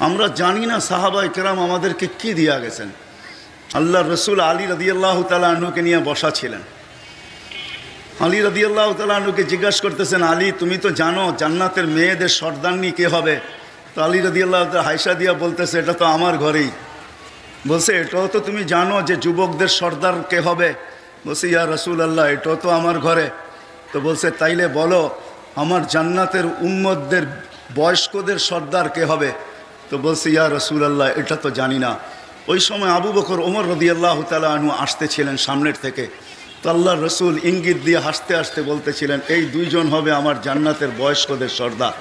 আমরা জানি না সাহাবায়ে কেরাম আমাদেরকে কি দিয়া গেছেন। আল্লাহ রসুল আলী রাদিয়াল্লাহু তাআলা আনহুকে নিয়ে বসা ছিলেন। আলী রাদিয়াল্লাহু তাআলা আনহুকে জিজ্ঞাসা করতেছেন, আলী তুমি তো জানো জান্নাতের মেয়েদের সর্দারনি কে হবে? তো আলী রাদিয়াল্লাহু তাআলা হাইসা দিয়া বলতেছে, এটা তো আমার ঘরেই। বলছে, এটাও তো তুমি জানো যে যুবকদের সর্দার কে হবে? বলছে, ইয়া রাসূলুল্লাহ এটাও তো আমার ঘরে। তো বলছে, তাইলে বলো আমার জান্নাতের উম্মতদের বয়স্কদের সর্দার কে হবে? তো বলছে, ইয়া রাসূলুল্লাহ এটা তো জানি না। ওই সময় আবু বকর ওমর রাদিয়াল্লাহু তাআলা আনহু আসতেছিলেন সামনের থেকে। তো আল্লাহ রসুল ইঙ্গিত দিয়ে হাসতে হাসতে বলতেছিলেন, এই দুইজন হবে আমার জান্নাতের বয়স্কদের সর্দার।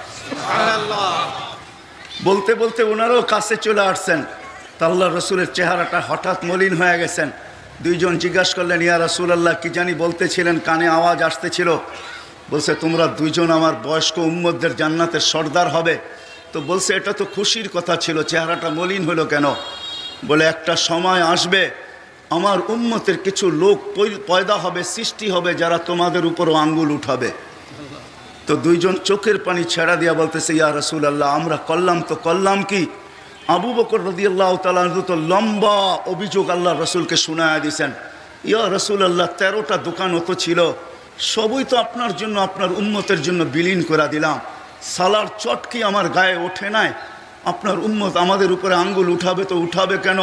বলতে বলতে ওনারাও কাছে চলে আসছেন। তা আল্লাহ রসুলের চেহারাটা হঠাৎ মলিন হয়ে গেছেন। দুইজন জিজ্ঞাসা করলেন, ইয়া রাসূলুল্লাহ কি জানি বলতেছিলেন, কানে আওয়াজ আসতেছিল। বলছে, তোমরা দুইজন আমার বয়স্ক উম্মতদের জান্নাতের সর্দার হবে। তো বলছে, এটা তো খুশির কথা ছিল, চেহারাটা মলিন হলো কেন? বলে, একটা সময় আসবে আমার উম্মতের কিছু লোক পয়দা হবে, সৃষ্টি হবে, যারা তোমাদের উপরও আঙ্গুল উঠাবে। তো দুইজন চোখের পানি ছেড়া দিয়া বলতেছে, ইয়া রাসূলুল্লাহ আমরা করলাম তো করলাম কি? আবু বকর রাদিয়াল্লাহু তাআলা তো লম্বা অভিযোগ আল্লাহ রসুলকে শোনায়া দিয়েছেন। ইয়া রাসূলুল্লাহ 13টা দোকান তো ছিল, সবই তো আপনার জন্য আপনার উম্মতের জন্য বিলীন করে দিলাম। সালার চটকি আমার গায়ে ওঠে নাই, আপনার উম্মত আমাদের উপরে আঙ্গুল উঠাবে তো উঠাবে কেন?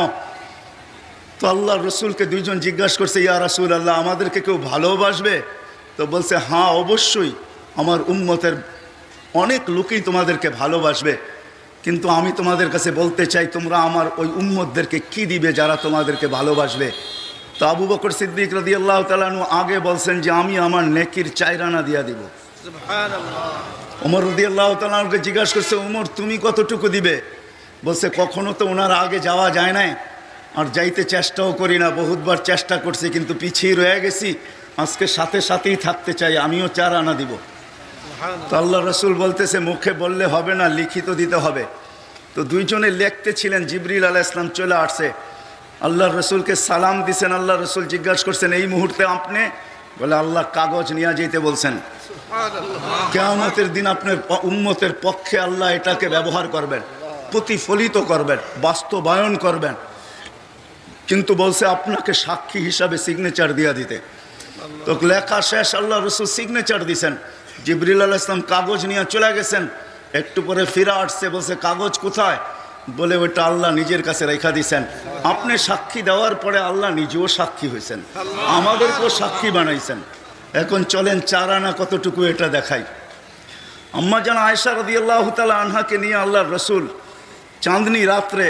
তো আল্লাহ রসুলকে দুইজন জিজ্ঞাসা করছে, ইয়া রাসূলুল্লাহ আমাদেরকে কেউ ভালোবাসবে? তো বলছে, হ্যাঁ অবশ্যই আমার উম্মতের অনেক লোকই তোমাদেরকে ভালোবাসবে, কিন্তু আমি তোমাদের কাছে বলতে চাই তোমরা আমার ওই উম্মতদেরকে কি দিবে যারা তোমাদেরকে ভালোবাসবে? তো আবু বকর সিদ্দিক রাদিয়াল্লাহু তাআলা আনহু আগে বলছেন যে আমি আমার নেকির 4 আনা দিয়া দিব। সুবহানাল্লাহ। ওমর রাদিয়াল্লাহু তাআলা আনহুকে জিজ্ঞাসা করছে, ওমর তুমি কতটুকু দিবে? বলছে, কখনো তো ওনার আগে যাওয়া যায় নাই, আর যাইতে চেষ্টাও করি না, বহুতবার চেষ্টা করছি কিন্তু পিছিয়ে রয়ে গেছি, আজকে সাথে সাথেই থাকতে চাই, আমিও 4 আনা দিব। তো আল্লাহ রসুল বলতেছে, মুখে বললে হবে না, লিখিত দিতে হবে। তো দুইজনে লিখতে ছিলেন, জিবরিল আলাইহিস সালাম চলে আসছে, আল্লাহ রসুলকে সালাম দিছেন। আল্লাহ রসুল জিজ্ঞাসা করছেন, এই মুহূর্তে আপনি? বলে, আল্লাহ কাগজ নিয়ে যেতে বলছেন, কিয়ামতের দিন আপনার উম্মতের পক্ষে আল্লাহ এটাকে ব্যবহার করবেন, প্রতিফলিত করবেন, বাস্তবায়ন করবেন। কিন্তু বলছে আপনাকে সাক্ষী হিসাবে সিগনেচার দিয়া দিতে। তো লেখা শেষ, আল্লাহ রসুল সিগনেচার দিছেন। জিবরিল আলাইহিস সালাম কাগজ নিয়ে চলে গেছেন। একটু পরে ফিরে আসছে, বলছে, কাগজ কোথায়? বলে, ওইটা আল্লাহ নিজের কাছে রেখা দিছেন। আপনি সাক্ষী দেওয়ার পরে আল্লাহ নিজেও সাক্ষী হয়েছেন, আমাদেরকেও সাক্ষী বানাইছেন। এখন চলেন 4 আনা কতটুকু এটা দেখাই। আম্মা জান আয়েশা রাদিয়াল্লাহু তাআলা আনহাকে নিয়ে আল্লাহর রসুল চাঁদনি রাত্রে,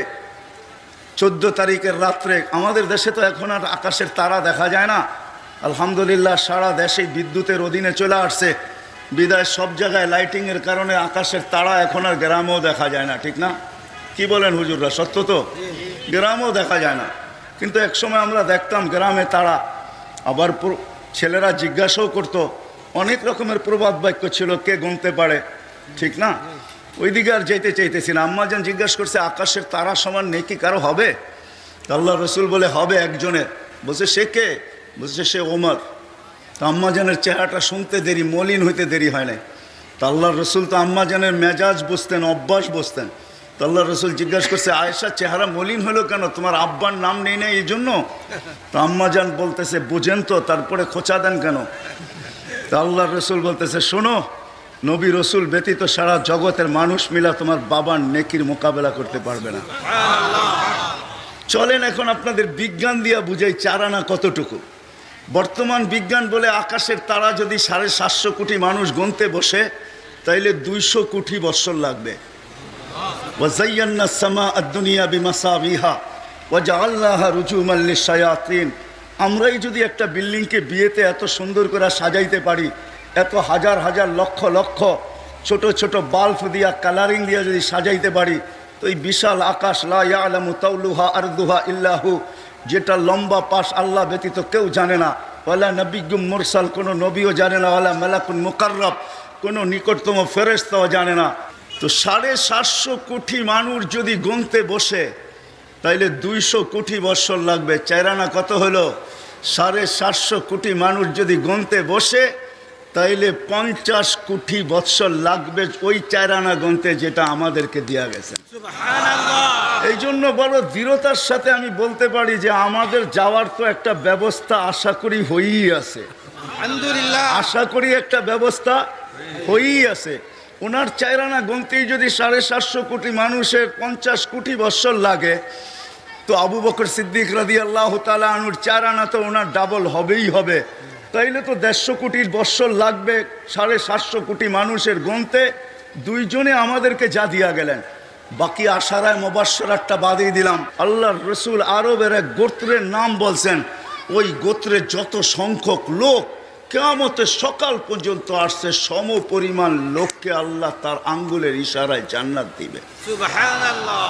14 তারিখের রাত্রে, আমাদের দেশে তো এখন আর আকাশের তারা দেখা যায় না, আলহামদুলিল্লাহ সারা দেশেই বিদ্যুতের অধীনে চলে আসছে, বিদায় সব জায়গায় লাইটিংয়ের কারণে আকাশের তারা এখন আর গ্রামেও দেখা যায় না, ঠিক না? কি বলেন হুজুররা, সত্য তো? গ্রামেও দেখা যায় না, কিন্তু একসময় আমরা দেখতাম গ্রামে তারা। আবার ছেলেরা জিজ্ঞাসাও করতো, অনেক রকমের প্রবাদ বাক্য ছিল, কে গুনতে পারে, ঠিক না? ওইদিকে আর যেতে চাইতেছি না। আম্মা জান জিজ্ঞাসা করছে, আকাশের তারা সমান নেকি কারো হবে? আল্লাহ রসুল বলে, হবে একজনের। বলছে, সে কে? বলছে, সে ওমর। তো আম্মা জানের চেহারাটা শুনতে দেরি, মলিন হইতে দেরি হয় নাই। তো আল্লাহ রসুল তো আম্মা জানের মেজাজ বুঝতেন, অভ্যাস বুঝতেন। তো আল্লাহ রসুল জিজ্ঞাসা করছে, আয়েশা চেহারা মলিন হলো কেন? তোমার আব্বার নাম নেই না এই জন্য? তো আম্মা জান বলতেছে, বুঝেন তো, তারপরে খোঁচা দেন কেন? তো আল্লাহ রসুল বলতেছে, শোনো, নবী রসুল ব্যতীত সারা জগতের মানুষ মিলা তোমার বাবার নেকির মোকাবেলা করতে পারবে না। চলেন এখন আপনাদের বিজ্ঞান দিয়া বুঝাই 4 আনা কতটুকু। বর্তমান বিজ্ঞান বলে আকাশের তারা যদি 750 কোটি মানুষ গুনতে বসে, তাইলে 200 কোটি বৎসর লাগবে। ওয়াযায়্যানা আস-সামাআ আদ-দুনিয়া বিমাসাবিহা ওয়াজআলনাহা রুজুমান লিশ-শায়াতিন। আমরাই যদি একটা বিল্ডিংকে বিয়েতে এত সুন্দর করে সাজাইতে পারি, এত হাজার হাজার লক্ষ লক্ষ ছোট ছোট বাল্ব দিয়া, কালারিং দিয়া যদি সাজাইতে পারি, তো এই বিশাল আকাশ, লা ইয়ালামু তাওলুহা আরদুহা ইল্লাহু, যেটা লম্বা পাশ আল্লাহ ব্যতীত কেউ জানে না, ওয়ালা নবিয়্যুম মুরসাল, কোনো নবীও জানে না, ওয়ালা মালাকুন মুকাররব, কোনো নিকটতম ফেরেশতাও জানে না। তো 750 কোটি মানুষ যদি গুনতে বসে, তাইলে 200 কোটি বৎসর লাগবে। 4 আনা কত হলো? 750 কোটি মানুষ যদি গুনতে বসে, তাইলে 50 কোটি বৎসর লাগবে ওই 4 আনা গন্তে যেটা আমাদেরকে দেয়া গেছে। এই জন্য বড় দৃঢ়তার সাথে আমি বলতে পারি যে আমাদের যাওয়ার তো একটা ব্যবস্থা আশা করি হয়েই আছে, আলহামদুলিল্লাহ, আশা করি একটা ব্যবস্থা হয়েই আছে। ওনার 4 আনা গন্তেই যদি 750 কোটি মানুষের 50 কোটি বৎসর লাগে, তো আবু বকর সিদ্দিক রাদিয়াল্লাহু তাআলা আনহুর 4 আনা তো ওনার ডাবল হবেই হবে। তাইলে তো 150 কোটির বৎসর লাগবে 750 কোটি মানুষের গন্তে। দুইজনে আমাদেরকে যা দিয়া গেলেন, বাকি আশারায় মুবাশশারাতটা বাদই দিলাম। আল্লাহর রসুল আরবের এক গোত্রের নাম বলছেন, ওই গোত্রের যত সংখ্যক লোক কিয়ামতের সকাল পর্যন্ত আসছে, সম পরিমাণ লোককে আল্লাহ তার আঙ্গুলের ইশারায় জান্নাত দিবে। সুবহানাল্লাহ।